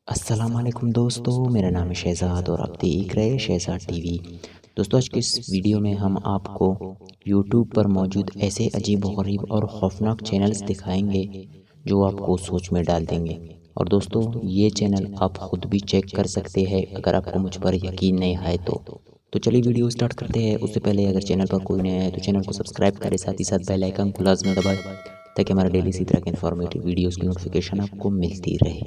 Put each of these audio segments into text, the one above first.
अस्सलाम वालेकुम दोस्तों, मेरा नाम है शहज़ाद और आप देख रहे हैं शहज़ाद टीवी। दोस्तों, आज की इस वीडियो में हम आपको यूट्यूब पर मौजूद ऐसे अजीब व गरीब और खौफनाक चैनल्स दिखाएंगे जो आपको सोच में डाल देंगे। और दोस्तों, ये चैनल आप ख़ुद भी चेक कर सकते हैं अगर आपको मुझ पर यकीन नहीं है तो चलिए वीडियो स्टार्ट करते हैं। उससे पहले अगर चैनल पर कोई नया है तो चैनल को सब्सक्राइब करें, साथ ही साथ बेल आइकन को लाजमी दबाएं ताकि हमारा डेली इसी तरह के इन्फॉर्मेटिव वीडियोस की नोटिफिकेशन आपको मिलती रहे।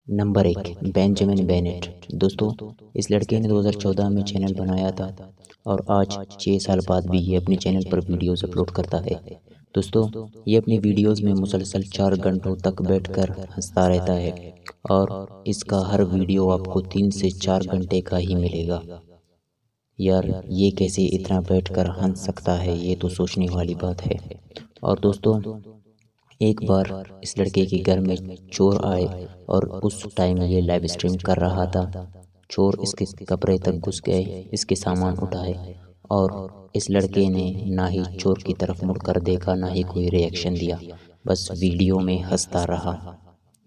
Number 1, Benjamin Bennett. दोस्तों, इस लड़के ने 2014 में चैनल बनाया था और आज 6 साल बाद भी ये अपने चैनल पर वीडियोस अपलोड करता है। दोस्तों, ये अपनी वीडियोस में मुसलसल 4 घंटों तक बैठकर हंसता रहता है और इसका हर वीडियो आपको 3 से 4 घंटे का ही मिलेगा। यार, ये कैसे इतना बैठकर हंस सकता है, ये तो सोचने वाली बात है। और दोस्तों, एक बार इस लड़के के घर में चोर आए और उस टाइम ये लाइव स्ट्रीम कर रहा था। चोर इसके कमरे तक घुस गए, इसके सामान उठाए और इस लड़के ने ना ही चोर की तरफ मुड़कर देखा, ना ही कोई रिएक्शन दिया, बस वीडियो में हंसता रहा।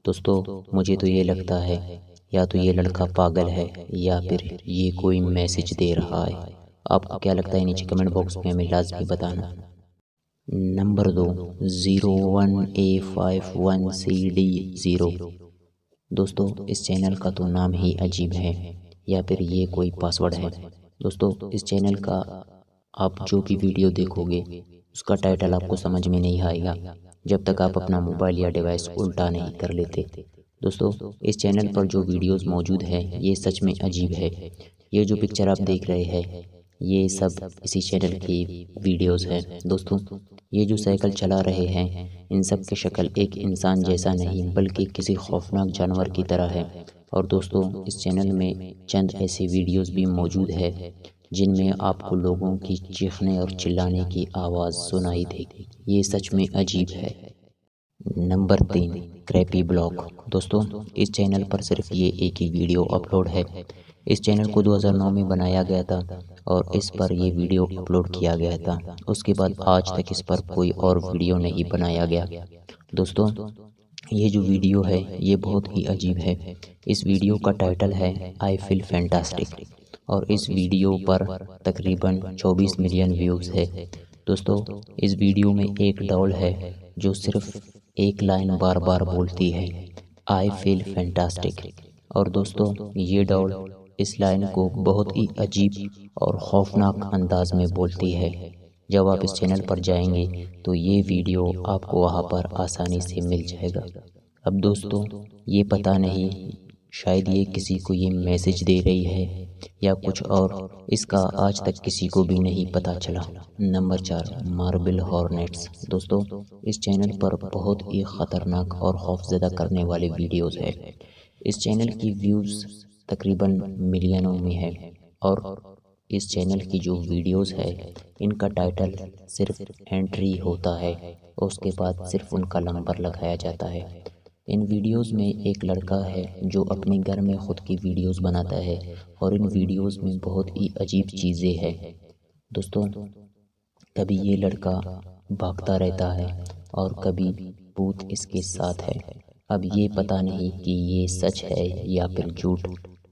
दोस्तों, मुझे तो ये लगता है या तो ये लड़का पागल है या फिर ये कोई मैसेज दे रहा है। आपको क्या लगता है, नीचे कमेंट बॉक्स में हमें लाजमी बताना। Number 2, 01A51CD0। दोस्तों, इस चैनल का तो नाम ही अजीब है या फिर ये कोई पासवर्ड है। दोस्तों, इस चैनल का आप जो भी वीडियो देखोगे उसका टाइटल आपको समझ में नहीं आएगा जब तक आप अपना मोबाइल या डिवाइस उल्टा नहीं कर लेते। दोस्तों, इस चैनल पर जो वीडियोस मौजूद हैं ये सच में अजीब है। ये जो पिक्चर आप देख रहे हैं ये सब इसी चैनल की वीडियोस हैं। दोस्तों, ये जो साइकिल चला रहे हैं इन सब की शक्ल एक इंसान जैसा नहीं बल्कि किसी खौफनाक जानवर की तरह है। और दोस्तों, इस चैनल में चंद ऐसे वीडियोस भी मौजूद है जिनमें आपको लोगों की चीखने और चिल्लाने की आवाज़ सुनाई देगी। ये सच में अजीब है। Number 3, crappy blog. दोस्तों, इस चैनल पर सिर्फ ये एक ही वीडियो अपलोड है। इस चैनल को 2009 में बनाया गया था और इस पर ये वीडियो अपलोड किया गया था। उसके बाद आज तक इस पर कोई और वीडियो नहीं बनाया गया। दोस्तों, ये जो वीडियो है ये बहुत ही अजीब है। इस वीडियो का टाइटल है आई फील फैंटास्टिक और इस वीडियो पर तकरीबन 24 मिलियन व्यूज़ है। दोस्तों, इस वीडियो में एक डॉल है जो सिर्फ एक लाइन बार बार बोलती है, आई फील फैंटास्टिक। और दोस्तों, ये डॉल इस लाइन को बहुत ही अजीब और खौफनाक अंदाज में बोलती है। जब आप इस चैनल पर जाएंगे तो ये वीडियो आपको वहाँ पर आसानी से मिल जाएगा। अब दोस्तों, ये पता नहीं शायद ये किसी को ये मैसेज दे रही है या कुछ और, इसका आज तक किसी को भी नहीं पता चला। Number 4, marble hornets. दोस्तों, इस चैनल पर बहुत ही ख़तरनाक और खौफज़दा करने वाले वीडियोस है। इस चैनल की व्यूज़ तकरीबन मिलियनों में है और इस चैनल की जो वीडियोस है इनका टाइटल सिर्फ एंट्री होता है और उसके बाद सिर्फ उनका नंबर लगाया जाता है। इन वीडियोस में एक लड़का है जो अपने घर में ख़ुद की वीडियोस बनाता है और इन वीडियोस में बहुत ही अजीब चीज़ें हैं। दोस्तों, कभी ये लड़का भागता रहता है और कभी भूत इसके साथ है। अब ये पता नहीं कि ये सच है या फिर झूठ,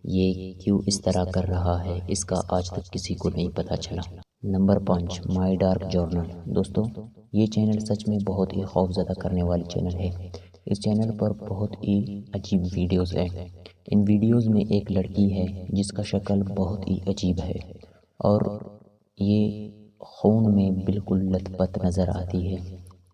ये क्यों इस तरह कर रहा है इसका आज तक किसी को नहीं पता चला। नंबर 5, माई डार्क जर्नल। दोस्तों, ये चैनल सच में बहुत ही खौफज़दा करने वाली चैनल है। इस चैनल पर बहुत ही अजीब वीडियोस हैं। इन वीडियोस में एक लड़की है जिसका शक्ल बहुत ही अजीब है और ये खून में बिल्कुल लथपथ नज़र आती है।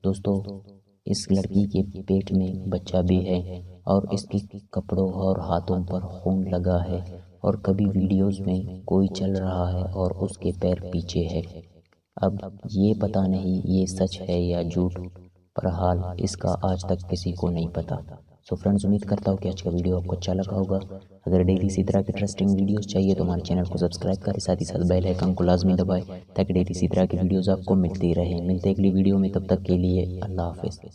दोस्तों, इस लड़की के पेट में बच्चा भी है और इसके कपड़ों और हाथों पर खून लगा है और कभी वीडियोस में कोई चल रहा है और उसके पैर पीछे है। अब ये पता नहीं ये सच है या झूठ, पर हाल इसका आज तक किसी को नहीं पता। सो फ्रेंड्स, उम्मीद करता हूँ कि आज का वीडियो आपको अच्छा लगा होगा। अगर डेली इसी तरह के इंटरेस्टिंग वीडियोस चाहिए तो हमारे चैनल को सब्सक्राइब करें, साथ ही साथ बेल आइकन को लाजमी दबाएं ताकि डेली इसी तरह की वीडियोस आपको मिलती रहे। मिलते हैं अगली वीडियो में, तब तक के लिए अल्लाह हाफिज़।